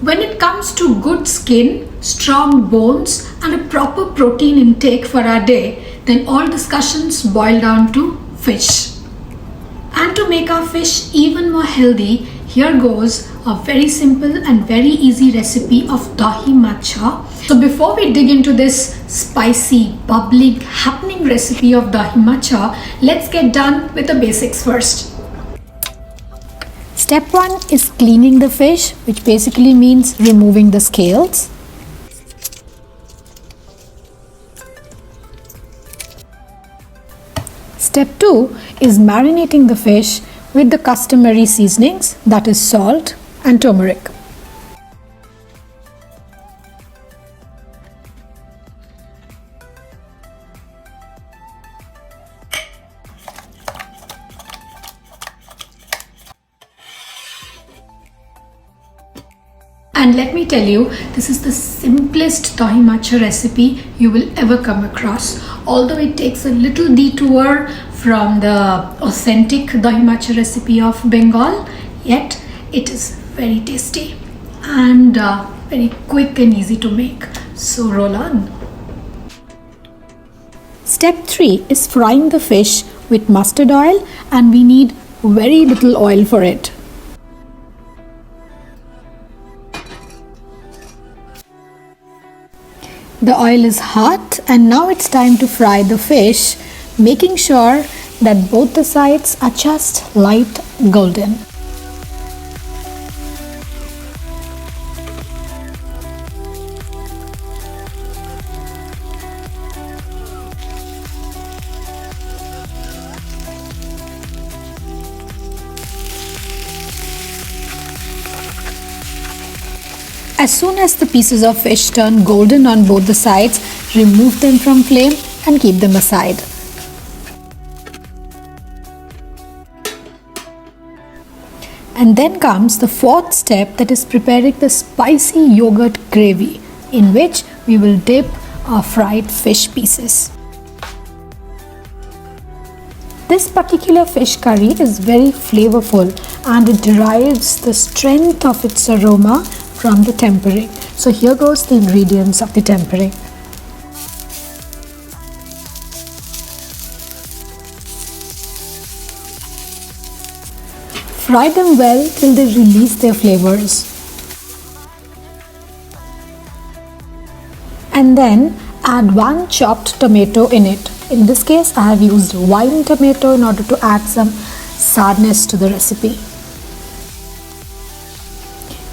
When it comes to good skin, strong bones, and a proper protein intake for our day, then all discussions boil down to fish. And to make our fish even more healthy, here goes a very simple and very easy recipe of dahi matcha. So before we dig into this spicy, bubbling, happening recipe of dahi matcha, let's get done with the basics first. Step 1 is cleaning the fish, which basically means removing the scales. Step 2 is marinating the fish with the customary seasonings, that is salt and turmeric. And let me tell you, this is the simplest dahi matcha recipe you will ever come across. Although it takes a little detour from the authentic dahi matcha recipe of Bengal, yet it is very tasty and very quick and easy to make. So roll on. Step 3 is frying the fish with mustard oil, and we need very little oil for it. The oil is hot and now it's time to fry the fish, making sure that both the sides are just light golden. As soon as the pieces of fish turn golden on both the sides, remove them from flame and keep them aside. And then comes the fourth step, that is preparing the spicy yogurt gravy, in which we will dip our fried fish pieces. This particular fish curry is very flavorful and it derives the strength of its aroma from the tempering. So here goes the ingredients of the tempering. Fry them well till they release their flavors. And then add one chopped tomato in it. In this case, I have used wine tomato in order to add some sourness to the recipe.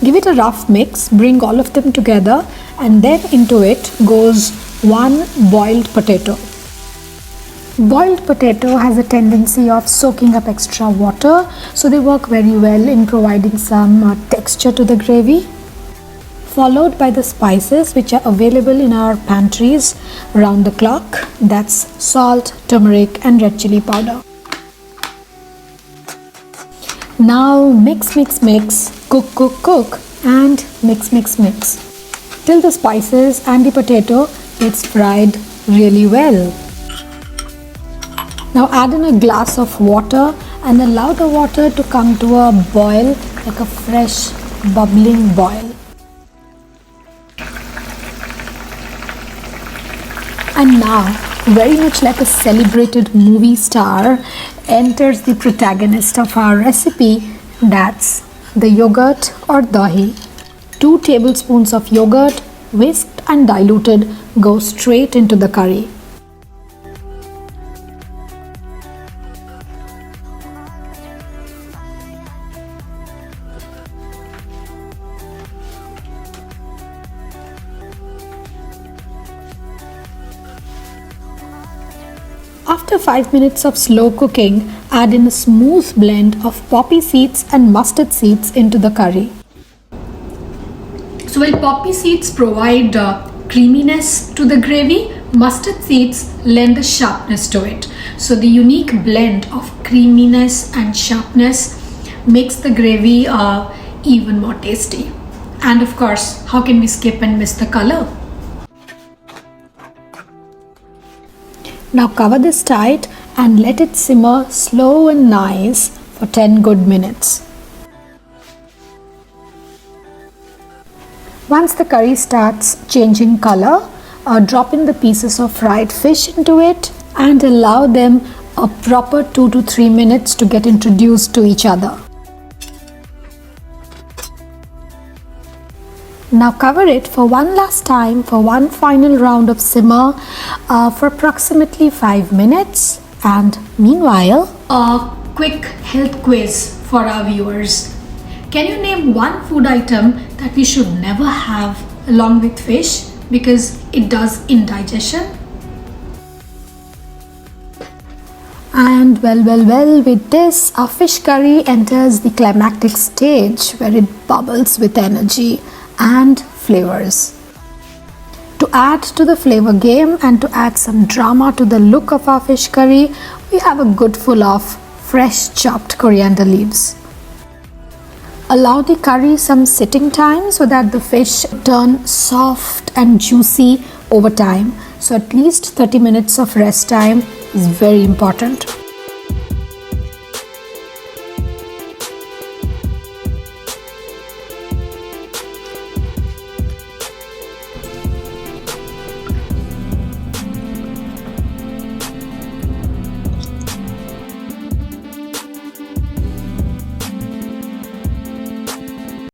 Give it a rough mix, bring all of them together, and then into it goes one boiled potato. Boiled potato has a tendency of soaking up extra water, so they work very well in providing some texture to the gravy. Followed by the spices which are available in our pantries round the clock, that's salt, turmeric and red chili powder. Now mix, cook and mix till the spices and the potato gets fried really well. Now add in a glass of water and allow the water to come to a boil, like a fresh bubbling boil. And now, very much like a celebrated movie star, enters the protagonist of our recipe, that's the yogurt or dahi. 2 tablespoons of yogurt, whisked and diluted, go straight into the curry. After 5 minutes of slow cooking, add in a smooth blend of poppy seeds and mustard seeds into the curry. So while poppy seeds provide creaminess to the gravy, mustard seeds lend the sharpness to it. So the unique blend of creaminess and sharpness makes the gravy even more tasty. And of course, how can we skip and miss the color? Now cover this tight and let it simmer slow and nice for 10 good minutes. Once the curry starts changing color, drop in the pieces of fried fish into it and allow them a proper 2 to 3 minutes to get introduced to each other. Now cover it for one last time for one final round of simmer for approximately 5 minutes, and meanwhile, a quick health quiz for our viewers. Can you name one food item that we should never have along with fish because it does indigestion? And well, with this, our fish curry enters the climactic stage where it bubbles with energy and flavors. To add to the flavor game and to add some drama to the look of our fish curry, we have a good full of fresh chopped coriander leaves. Allow the curry some sitting time so that the fish turn soft and juicy over time. So at least 30 minutes of rest time is very important.